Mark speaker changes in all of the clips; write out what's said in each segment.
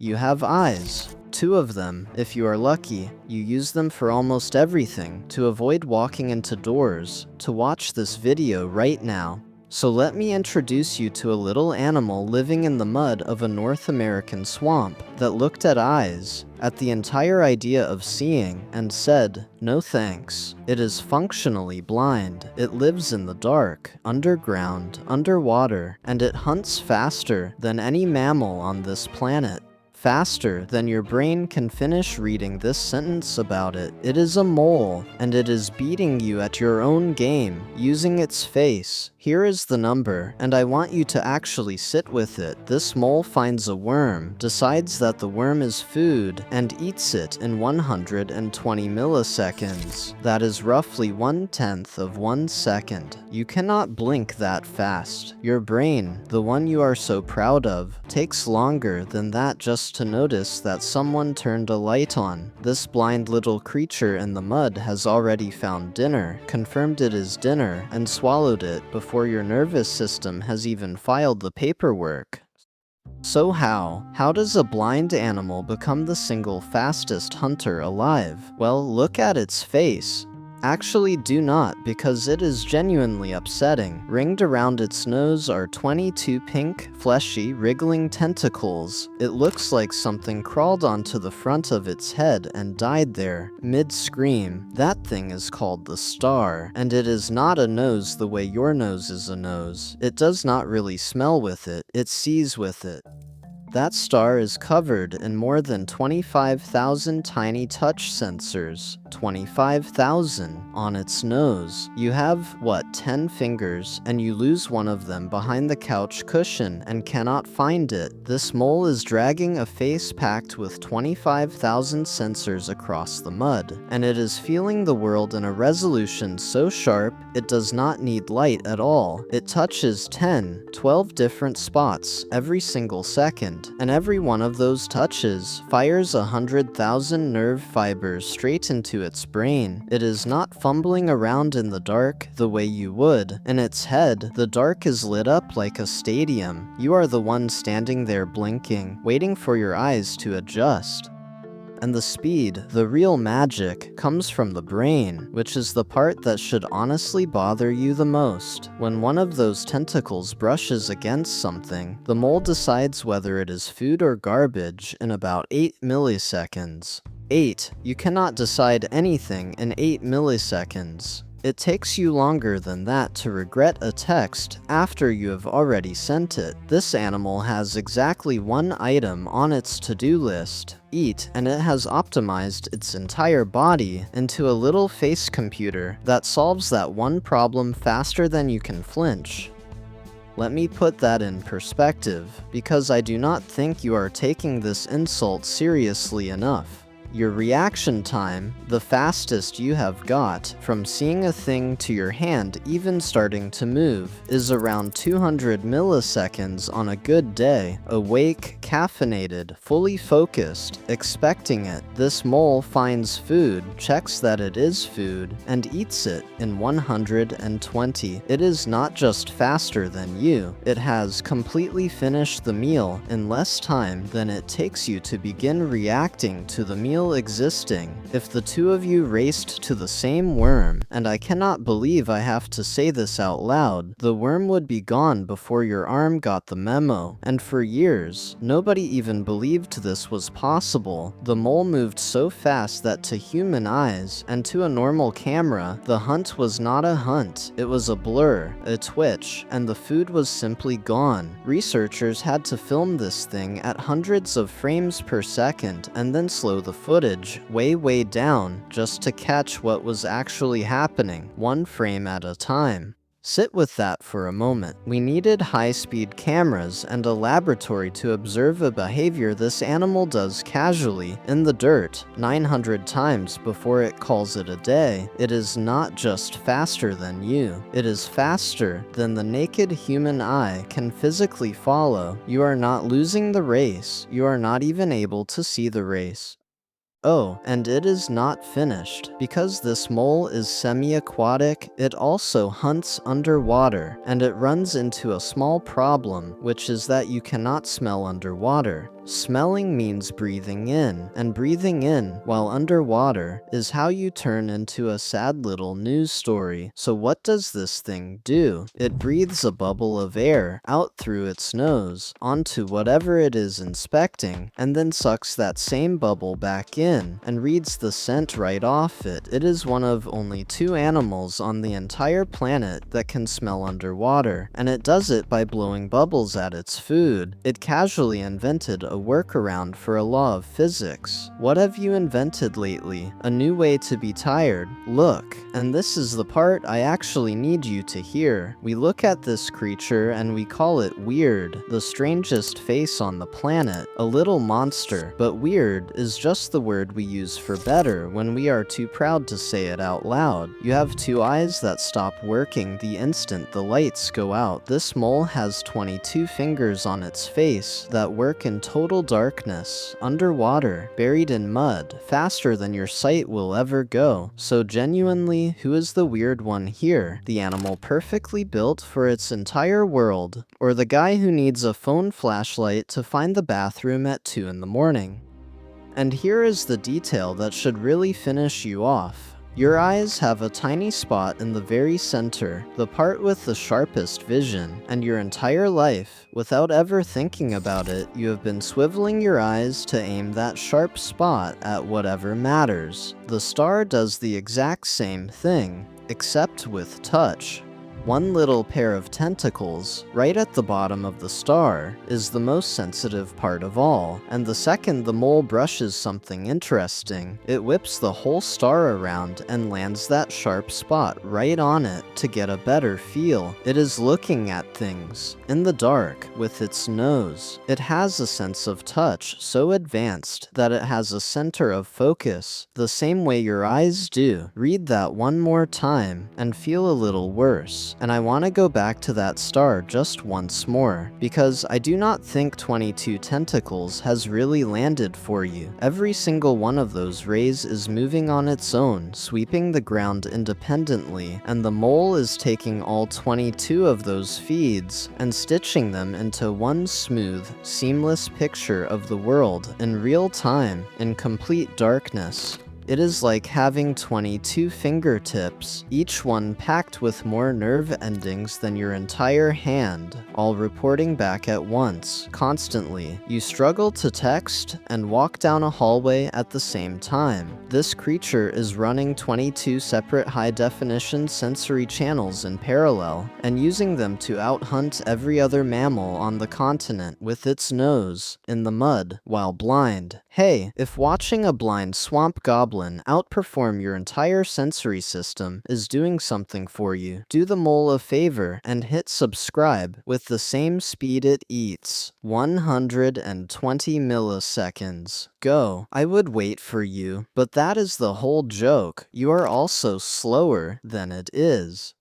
Speaker 1: You have eyes. 2 of them, if you are lucky. You use them for almost everything, to avoid walking into doors, to watch this video right now. So let me introduce you to a little animal living in the mud of a North American swamp that looked at eyes, at the entire idea of seeing, and said, "No thanks." It is functionally blind. It lives in the dark, underground, underwater, and it hunts faster than any mammal on this planet. Faster than your brain can finish reading this sentence about it. It is a mole, and it is beating you at your own game, using its face. Here is the number, and I want you to actually sit with it. This mole finds a worm, decides that the worm is food, and eats it in 120 milliseconds. That is roughly 1/10 of 1 second. You cannot blink that fast. Your brain, the one you are so proud of, takes longer than that just to notice that someone turned a light on. This blind little creature in the mud has already found dinner, confirmed it is dinner, and swallowed it before your nervous system has even filed the paperwork. So how does a blind animal become the single fastest hunter alive? Well, look at its face. Actually do not, because it is genuinely upsetting. Ringed around its nose are 22 pink, fleshy, wriggling tentacles. It looks like something crawled onto the front of its head and died there, mid-scream. That thing is called the star, and it is not a nose the way your nose is a nose. It does not really smell with it, it sees with it. That star is covered in more than 25,000 tiny touch sensors. 25,000 on its nose. You have, 10 fingers, and you lose one of them behind the couch cushion and cannot find it. This mole is dragging a face packed with 25,000 sensors across the mud, and it is feeling the world in a resolution so sharp it does not need light at all. It touches 10, 12 different spots every single second, and every one of those touches fires 100,000 nerve fibers straight into its brain. It is not fumbling around in the dark the way you would. In its head, the dark is lit up like a stadium. You are the one standing there blinking, waiting for your eyes to adjust. And the speed, the real magic, comes from the brain, which is the part that should honestly bother you the most. When one of those tentacles brushes against something, the mole decides whether it is food or garbage in about 8 milliseconds. 8. You cannot decide anything in 8 milliseconds. It takes you longer than that to regret a text after you have already sent it. This animal has exactly one item on its to-do list: eat, and it has optimized its entire body into a little face computer that solves that one problem faster than you can flinch. Let me put that in perspective, because I do not think you are taking this insult seriously enough. Your reaction time, the fastest you have got, from seeing a thing to your hand even starting to move, is around 200 milliseconds on a good day. Awake, caffeinated, fully focused, expecting it. This mole finds food, checks that it is food, and eats it in 120. It is not just faster than you. It has completely finished the meal in less time than it takes you to begin reacting to the meal existing. If the two of you raced to the same worm, and I cannot believe I have to say this out loud, the worm would be gone before your arm got the memo. And for years, nobody even believed this was possible. The mole moved so fast that to human eyes, and to a normal camera, the hunt was not a hunt. It was a blur, a twitch, and the food was simply gone. Researchers had to film this thing at hundreds of frames per second, and then slow the footage way down just to catch what was actually happening, one frame at a time. Sit with that for a moment. We needed high-speed cameras and a laboratory to observe a behavior this animal does casually, in the dirt, 900 times before it calls it a day. It is not just faster than you. It is faster than the naked human eye can physically follow. You are not losing the race. You are not even able to see the race. Oh, and it is not finished. Because this mole is semi-aquatic, it also hunts underwater, and it runs into a small problem, which is that you cannot smell underwater. Smelling means breathing in, and breathing in while underwater is how you turn into a sad little news story. So what does this thing do? It breathes a bubble of air out through its nose onto whatever it is inspecting, and then sucks that same bubble back in and reads the scent right off it. It is one of only 2 animals on the entire planet that can smell underwater, and it does it by blowing bubbles at its food. It casually invented a workaround for a law of physics. What have you invented lately? A new way to be tired? Look, and this is the part I actually need you to hear. We look at this creature and we call it weird, the strangest face on the planet, a little monster. But weird is just the word we use for better when we are too proud to say it out loud. You have 2 eyes that stop working the instant the lights go out. This mole has 22 fingers on its face that work in total darkness, underwater, buried in mud, faster than your sight will ever go. So genuinely, who is the weird one here? The animal perfectly built for its entire world, or the guy who needs a phone flashlight to find the bathroom at 2 in the morning? And here is the detail that should really finish you off. Your eyes have a tiny spot in the very center, the part with the sharpest vision, and your entire life, without ever thinking about it, you have been swiveling your eyes to aim that sharp spot at whatever matters. The star does the exact same thing, except with touch. One little pair of tentacles, right at the bottom of the star, is the most sensitive part of all, and the second the mole brushes something interesting, it whips the whole star around and lands that sharp spot right on it to get a better feel. It is looking at things in the dark with its nose. It has a sense of touch so advanced that it has a center of focus, the same way your eyes do. Read that one more time and feel a little worse. And I want to go back to that star just once more, because I do not think 22 tentacles has really landed for you. Every single one of those rays is moving on its own, sweeping the ground independently, and the mole is taking all 22 of those feeds and stitching them into one smooth, seamless picture of the world in real time, in complete darkness. It is like having 22 fingertips, each one packed with more nerve endings than your entire hand, all reporting back at once, constantly. You struggle to text and walk down a hallway at the same time. This creature is running 22 separate high-definition sensory channels in parallel, and using them to out-hunt every other mammal on the continent with its nose in the mud, while blind. Hey, if watching a blind swamp goblin outperform your entire sensory system is doing something for you, do the mole a favor and hit subscribe with the same speed it eats. 120 milliseconds. Go. I would wait for you, but that is the whole joke. You are also slower than it is.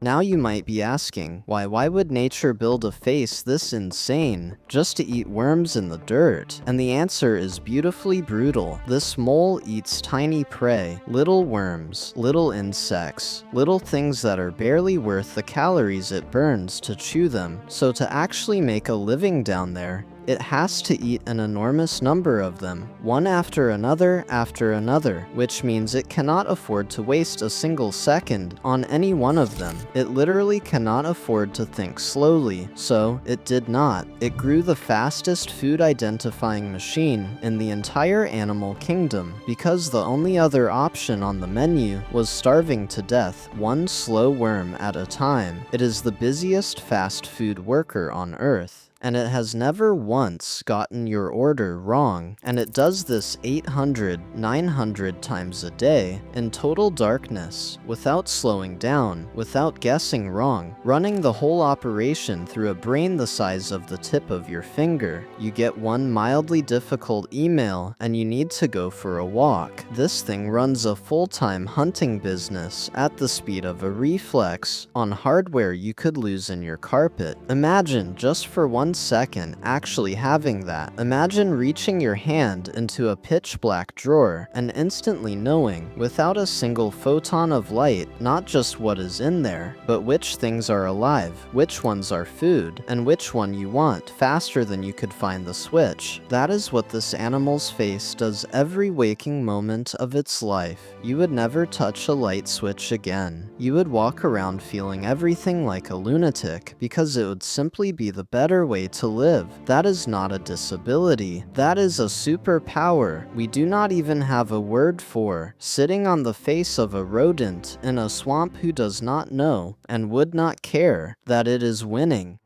Speaker 1: Now you might be asking, why would nature build a face this insane just to eat worms in the dirt? And the answer is beautifully brutal. This mole eats tiny prey, little worms, little insects, little things that are barely worth the calories it burns to chew them. So to actually make a living down there, it has to eat an enormous number of them, one after another, which means it cannot afford to waste a single second on any one of them. It literally cannot afford to think slowly, so it did not. It grew the fastest food identifying machine in the entire animal kingdom, because the only other option on the menu was starving to death, one slow worm at a time. It is the busiest fast food worker on Earth, and it has never once gotten your order wrong, and it does this 800, 900 times a day in total darkness, without slowing down, without guessing wrong, running the whole operation through a brain the size of the tip of your finger. You get one mildly difficult email, and you need to go for a walk. This thing runs a full-time hunting business at the speed of a reflex, on hardware you could lose in your carpet. Imagine, just for 1 1 second actually having that. Imagine reaching your hand into a pitch black drawer and instantly knowing, without a single photon of light, not just what is in there, but which things are alive, which ones are food, and which one you want faster than you could find the switch. That is what this animal's face does every waking moment of its life. You would never touch a light switch again. You would walk around feeling everything like a lunatic because it would simply be the better way to live. That is not a disability. That is a superpower we do not even have a word for. Sitting on the face of a rodent in a swamp who does not know and would not care that it is winning.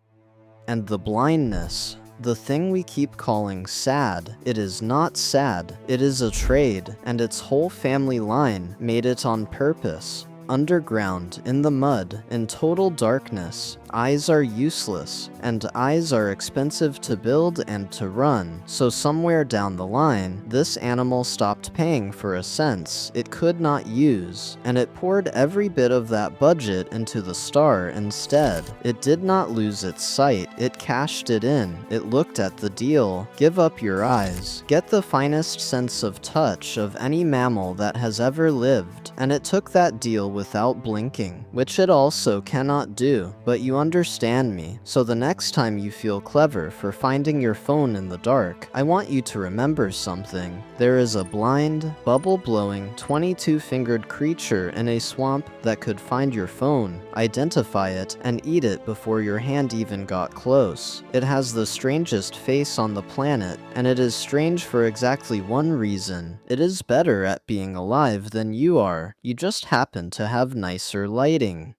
Speaker 1: And the blindness. The thing we keep calling sad, it is not sad, it is a trade, and its whole family line made it on purpose. Underground, in the mud, in total darkness, eyes are useless, and eyes are expensive to build and to run, so somewhere down the line, this animal stopped paying for a sense it could not use, and it poured every bit of that budget into the star instead. It did not lose its sight, it cashed it in, it looked at the deal. Give up your eyes. Get the finest sense of touch of any mammal that has ever lived, and it took that deal without blinking, which it also cannot do, but you understand me. So the next time you feel clever for finding your phone in the dark, I want you to remember something. There is a blind, bubble-blowing, 22-fingered creature in a swamp that could find your phone, identify it, and eat it before your hand even got close. It has the strangest face on the planet, and it is strange for exactly one reason. It is better at being alive than you are. You just happen to have nicer lighting.